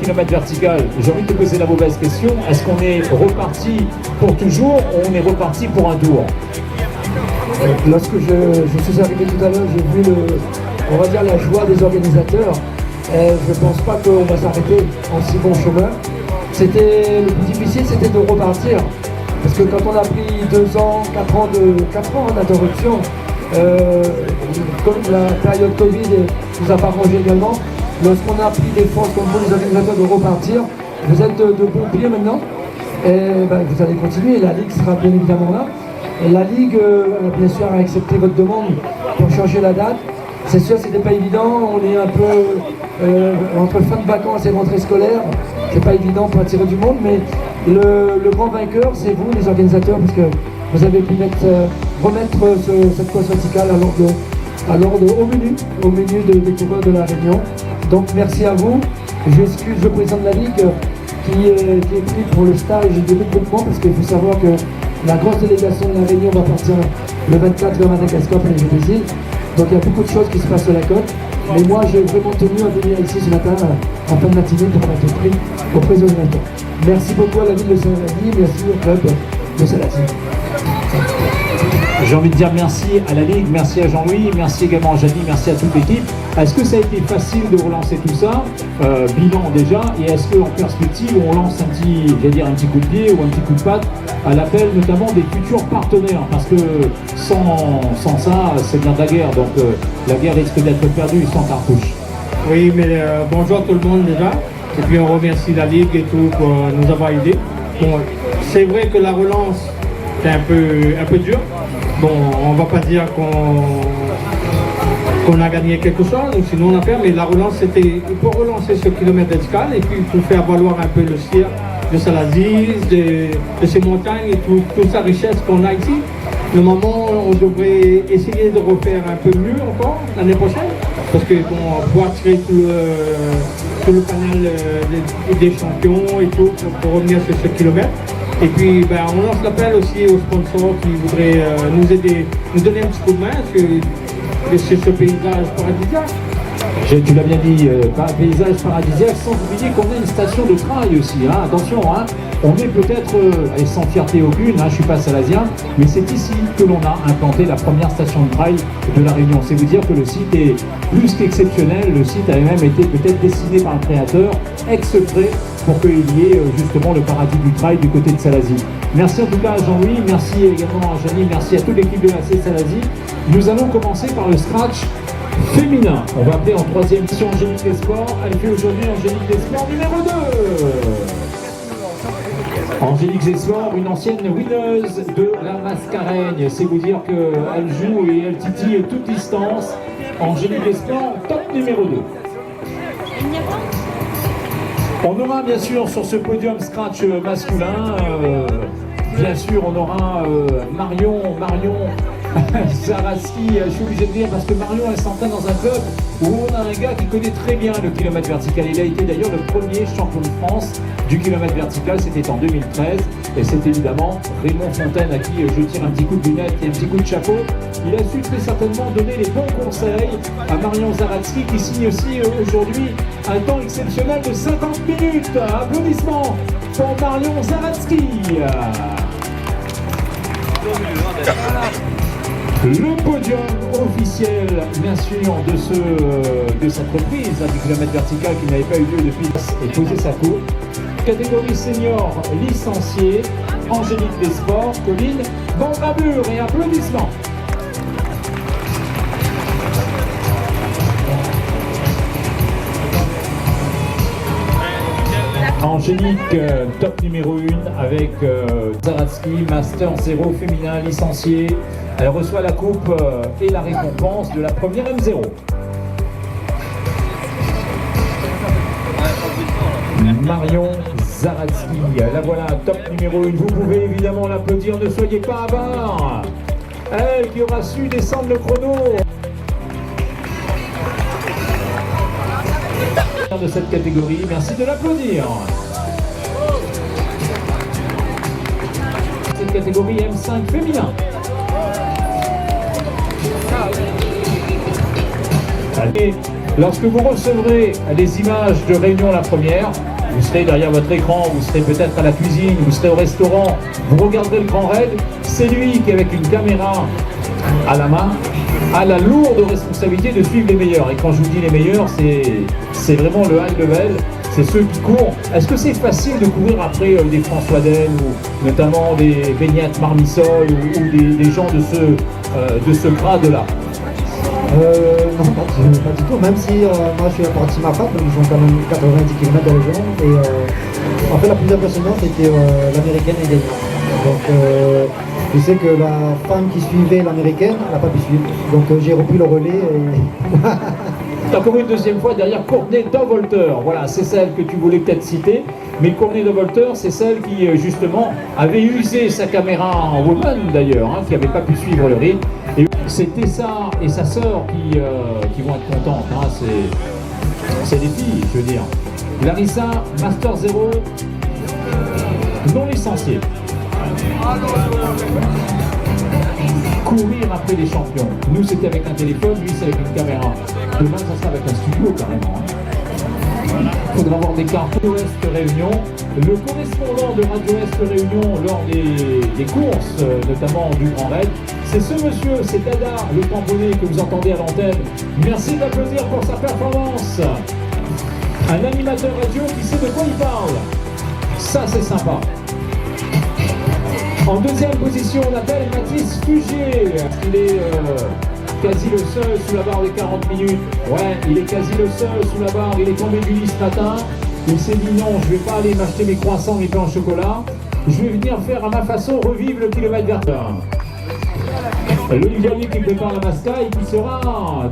kilomètre vertical, j'ai envie de te poser la mauvaise question. Est-ce qu'on est reparti pour toujours ou on est reparti pour un tour? Lorsque je suis arrivé tout à l'heure, j'ai vu on va dire la joie des organisateurs. Je ne pense pas qu'on va s'arrêter en si bon chemin. Le plus difficile, c'était de repartir. Parce que quand on a pris 2 ans, 4 ans d'interruption, comme la période Covid nous a pas arrangé également, lorsqu'on a pris des forces comme vous, les organisateurs, de repartir, vous êtes de bons pieds maintenant. Et vous allez continuer, la Ligue sera bien évidemment là. Et la Ligue, bien sûr, a accepté votre demande pour changer la date. C'est sûr, c'était pas évident, on est un peu entre fin de vacances et rentrée scolaire. C'est pas évident pour attirer du monde, mais le grand vainqueur, c'est vous, les organisateurs, parce que vous avez pu remettre cette course verticale au menu des coureurs de la Réunion. Donc merci à vous. J'excuse le président de la Ligue qui est pris pour le stage de regroupement, parce qu'il faut savoir que la grosse délégation de la Réunion va partir le 24 vers Madagascar pour les GTC. Donc il y a beaucoup de choses qui se passent sur la côte. Mais moi, j'ai vraiment tenu à venir ici ce matin, en fin de matinée, pour remettre le prix au président de l'État. Merci beaucoup à la ville de Saint-Rémy, merci au club de Salazie. J'ai envie de dire merci à la Ligue, merci à Jean-Louis, merci également à Janie, merci à toute l'équipe. Est-ce que ça a été facile de relancer tout ça? Bilan déjà, et est-ce qu'en perspective, on lance un petit coup de pied ou un petit coup de patte à l'appel notamment des futurs partenaires? Parce que sans ça, c'est bien de la guerre, donc la guerre risque d'être perdue sans cartouche. Oui, mais bonjour à tout le monde déjà, et puis on remercie la Ligue et tout pour nous avoir aidés. Bon, c'est vrai que la relance, c'est un peu dur. Bon, on va pas dire qu'on a gagné quelque chose, ou sinon on a perdu, mais la relance c'était pour relancer ce kilomètre vertical et puis pour faire valoir un peu le cirque de Salazie, de ces montagnes et toute sa richesse qu'on a ici. Normalement, on devrait essayer de refaire un peu mieux encore l'année prochaine, parce que bon, pouvoir tirer tout le canal des champions et tout pour revenir sur ce kilomètre. Et puis on lance l'appel aussi aux sponsors qui voudraient nous aider, nous donner un petit coup de main sur ce paysage paradisiaque. Tu l'as bien dit, paysage paradisiaque, sans oublier qu'on a une station de trail aussi, hein, attention, hein, on est peut-être, sans fierté aucune, hein, je ne suis pas salasien, mais c'est ici que l'on a implanté la première station de trail de la Réunion. C'est vous dire que le site est plus qu'exceptionnel, le site avait même été peut-être dessiné par un créateur exprès pour qu'il y ait justement le paradis du trail du côté de Salazie. Merci en tout cas à Jean-Louis, merci également à Janie, merci à toute l'équipe de la C Salazie. Nous allons commencer par le scratch féminin. On va appeler en 3e édition Angélique des Sports. Elle fait aujourd'hui Angélique des Sports numéro 2. Angélique des Sports, une ancienne winneuse de la Mascareigne. C'est vous dire qu'elle joue et elle titille toute distance. Angélique des Sports, top numéro 2. On aura bien sûr sur ce podium scratch masculin, bien sûr on aura Marion Zaraski, je suis obligé de dire parce que Marion elle s'entraîne dans un club où on a un gars qui connaît très bien le kilomètre vertical. Il a été d'ailleurs le premier champion de France du kilomètre vertical, c'était en 2013 et c'est évidemment Raymond Fontaine à qui je tire un petit coup de lunette et un petit coup de chapeau. Il a su très certainement donner les bons conseils à Marion Zaraski qui signe aussi aujourd'hui un temps exceptionnel de 50 minutes. Applaudissements pour Marion Zaraski. Le podium officiel, bien sûr, de cette reprise du kilomètre vertical qui n'avait pas eu lieu depuis et posé sa coupe. Catégorie senior licencié, Angélique des Sports, Colline Vandrabur et applaudissements. Angélique, top numéro 1 avec Zaraski, Master 0 féminin licencié. Elle reçoit la coupe et la récompense de la première M0. Marion Zaraski, la voilà, top numéro 1. Vous pouvez évidemment l'applaudir, ne soyez pas avares. Elle qui aura su descendre le chrono de cette catégorie, merci de l'applaudir. Cette catégorie M5 féminin. Allez, Lorsque vous recevrez les images de réunion la première, vous serez derrière votre écran, vous serez peut-être à la cuisine, vous serez au restaurant, vous regarderez le Grand Raid, c'est lui qui, avec une caméra à la main, a la lourde responsabilité de suivre les meilleurs. Et quand je vous dis les meilleurs, c'est vraiment le high level, c'est ceux qui courent. Est-ce que c'est facile de courir après des François Del, ou notamment des Beignettes Marmissol, ou des gens de ce grade-là? Non, pas du tout, même si moi je suis apprenti Mafat, donc ils ont quand même 90 km de région, et en fait la plus impressionnante c'était l'américaine et donc je sais que la femme qui suivait l'américaine, elle n'a pas pu suivre, donc j'ai repris le relais et... Tu as couru une deuxième fois derrière Courtney Dauwalter. Voilà, c'est celle que tu voulais peut-être citer. Mais Courtney Dauwalter, c'est celle qui, justement, avait usé sa caméra en woman, d'ailleurs, hein, qui n'avait pas pu suivre le rythme. Et c'est Tessa et sa sœur qui vont être contentes. Hein. C'est des filles, je veux dire. Larissa, Master 0, non licenciée. Courir après les champions. Nous, c'était avec un téléphone, lui, c'est avec une caméra. Demain, ça sera avec un studio, carrément. Il faudra avoir des cartes Ouest Réunion. Le correspondant de Radio Est Réunion lors des courses, notamment du Grand Raid, c'est ce monsieur, c'est Dada, le tamponné que vous entendez à l'antenne. Merci d'applaudir pour sa performance. Un animateur radio qui sait de quoi il parle. Ça, c'est sympa. En deuxième position, on appelle Mathis Fugier. Il est quasi le seul sous la barre des 40 minutes. Ouais, il est quasi le seul sous la barre. Il est tombé du lit ce matin. Il s'est dit non, je ne vais pas aller m'acheter mes croissants, mes pains au chocolat. Je vais venir faire à ma façon revivre le kilomètre Verdun. L'Olivier qui prépare la Masca et qui sera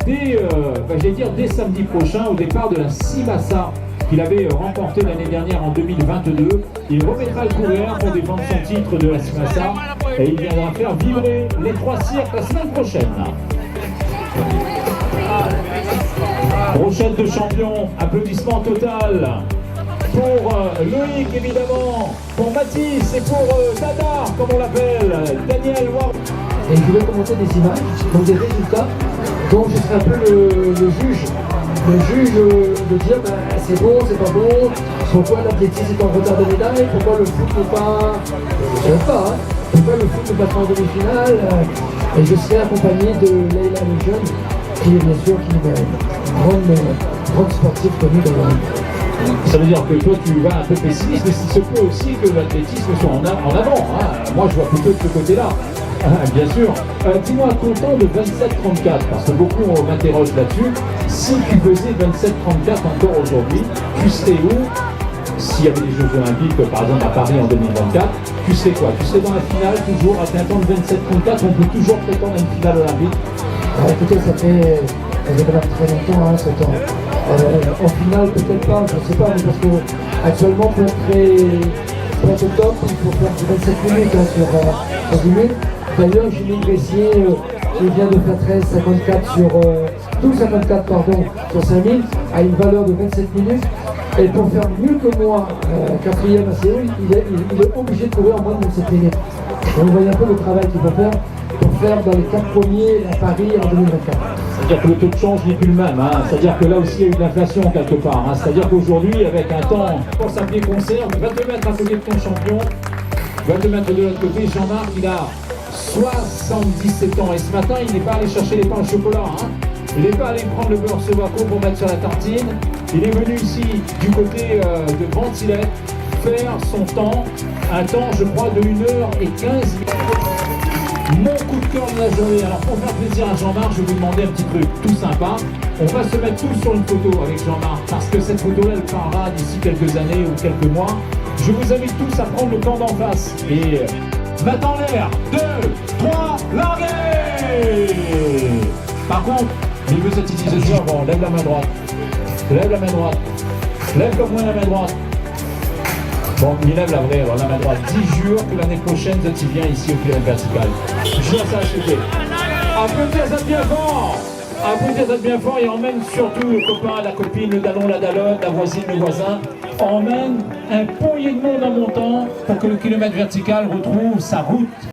dès samedi prochain au départ de la Simassa qu'il avait remporté l'année dernière en 2022. Il remettra le coureur pour défendre son titre de la Simassa et il viendra faire vibrer les 3 cirques la semaine prochaine. Brochette de champion, applaudissements total pour Loïc évidemment, pour Mathis et pour Dada comme on l'appelle, Daniel War. Et je vais commenter des images, donc des résultats, donc je serai un peu le juge de dire c'est bon, c'est pas bon, pourquoi l'athlétisme est en retard de médaille, pourquoi le foot n'est pas, je ne sais pas, hein, pourquoi le foot n'est pas en demi-finale, et je serai accompagné de Leila Lejeune, qui est bien sûr une grande sportive connue de Ça veut dire que toi tu vas un peu pessimiste, mais il se peut aussi que l'athlétisme soit en avant. Hein. Moi je vois plutôt de ce côté-là. Bien sûr. Dis-moi, content de 27-34, parce que beaucoup m'interrogent là-dessus. Si tu faisais 27-34 encore aujourd'hui, tu serais où? S'il y avait des Jeux Olympiques, par exemple à Paris en 2024, tu sais quoi? Tu serais dans la finale toujours avec un temps de 27-34, on peut toujours prétendre à une finale olympique? Écoutez, ça fait quand même très longtemps, hein, ce temps. En finale, peut-être pas, je ne sais pas, mais parce que actuellement, pour être au top, il faut faire 27 minutes sur 10 minutes. D'ailleurs, Jimmy Gressier, qui vient de faire 13,54 sur 12,54 pardon, sur 5000, a une valeur de 27 minutes. Et pour faire mieux que moi, 4e à Séoul, il est obligé de courir en moins de 27 minutes. Donc vous voyez un peu le travail qu'il faut faire pour faire dans les 4 premiers à Paris en 2024. C'est-à-dire que le taux de change n'est plus le même, hein. C'est-à-dire que là aussi il y a eu de l'inflation quelque part. Hein. C'est-à-dire qu'aujourd'hui, avec un temps pour s'appeler conserve, 22 mètres à côté de ton champion, 22 mètres de l'autre côté, Jean-Marc, il a 77 ans et ce matin, il n'est pas allé chercher les pains au chocolat. Hein. Il n'est pas allé prendre le beurre Sovaco pour mettre sur la tartine. Il est venu ici, du côté de Grande-Sillette, faire son temps, un temps, je crois, de 1h15. Mon coup de cœur de la journée. Alors pour faire plaisir à Jean-Marc, je vais vous demander un petit truc tout sympa. On va se mettre tous sur une photo avec Jean-Marc parce que cette photo-là, elle parlera d'ici quelques années ou quelques mois. Je vous invite tous à prendre le camp d'en face. Et mat en l'air, 2, 3, larguez! Par contre, niveau cette utilisation, bon, lève la main droite. Lève la main droite. Lève comme moi la main droite. Bon, il lève la vraie, alors la main droite. 10 jours que l'année prochaine, tu viens ici au kilomètre vertical. Je viens ça à souhaiter. Applaudissez ça bien fort. Applaudissez ça bien fort et emmène surtout le copain, la copine, le dallon, la dallonne, la voisine, le voisin. Emmène un poignet de monde en montant pour que le kilomètre vertical retrouve sa route.